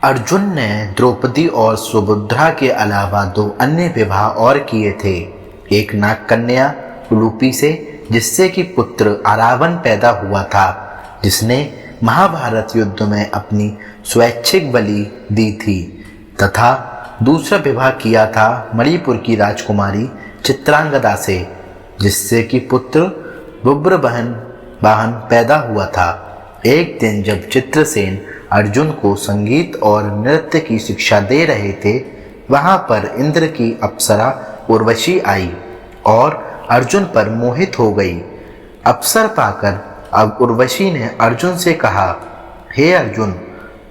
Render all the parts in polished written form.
अर्जुन ने द्रौपदी और सुभद्रा के अलावा 2 अन्य विवाह और किए थे। एक नाग कन्या उलूपी से, जिससे कि पुत्र अरावन पैदा हुआ था, जिसने महाभारत युद्ध में अपनी स्वैच्छिक बलि दी थी, तथा दूसरा विवाह किया था मणिपुर की राजकुमारी चित्रांगदा से, जिससे कि पुत्र बुब्रवाहन पैदा हुआ था। एक दिन जब चित्रसेन अर्जुन को संगीत और नृत्य की शिक्षा दे रहे थे, वहां पर इंद्र की अप्सरा उर्वशी आई और अर्जुन पर मोहित हो गई। अवसर पाकर अब उर्वशी ने अर्जुन से कहा, हे अर्जुन,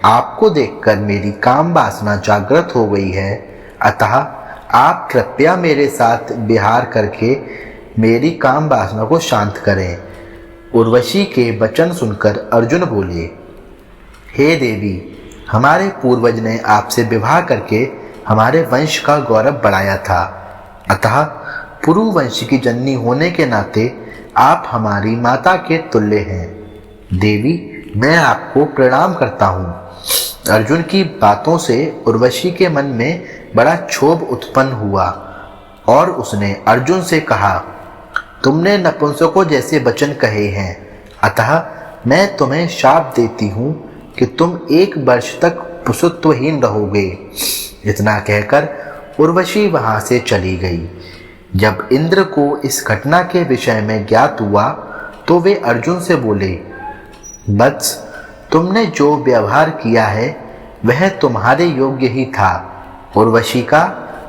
आपको देखकर मेरी काम वासना जागृत हो गई है, अतः आप कृपया मेरे साथ विहार करके मेरी काम वासना को शांत करें। उर्वशी के वचन सुनकर अर्जुन बोले, हे देवी, हमारे पूर्वज ने आपसे विवाह करके हमारे वंश का गौरव बढ़ाया था, अतः पुरु वंश की जननी होने के नाते आप हमारी माता के तुल्य हैं। देवी, मैं आपको प्रणाम करता हूँ। अर्जुन की बातों से उर्वशी के मन में बड़ा क्षोभ उत्पन्न हुआ और उसने अर्जुन से कहा, तुमने नपुंसकों जैसे वचन कहे हैं, अतः मैं तुम्हें शाप देती हूँ कि तुम 1 वर्ष तक पुरुषत्वहीन रहोगे। इतना कहकर उर्वशी वहां से चली गई। जब इंद्र को इस घटना के विषय में ज्ञात हुआ तो वे अर्जुन से बोले, वत्स, तुमने जो व्यवहार किया है वह तुम्हारे योग्य ही था। उर्वशी का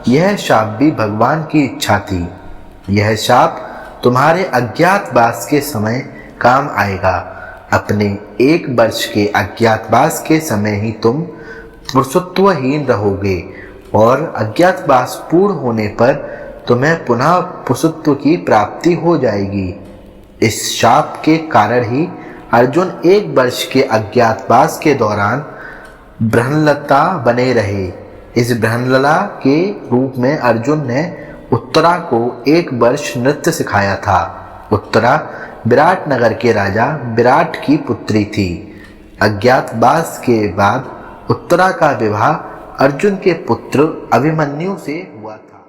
यह शाप भी भगवान की इच्छा थी। यह शाप तुम्हारे अज्ञातवास के समय काम आएगा। अपने 1 वर्ष के अज्ञातवास के समय ही तुम पुरुषत्वहीन रहोगे और अज्ञातवास पूर्ण होने पर तुम्हें पुनः पुरुषत्व की प्राप्ति हो जाएगी। इस शाप के कारण ही अर्जुन 1 वर्ष के अज्ञातवास के दौरान ब्रह्मलता बने रहे। इस ब्रह्मलता के रूप में अर्जुन ने उत्तरा को 1 वर्ष नृत्य सिखाया था। उत्तरा विराट नगर के राजा विराट की पुत्री थी। अज्ञातवास के बाद उत्तरा का विवाह अर्जुन के पुत्र अभिमन्यु से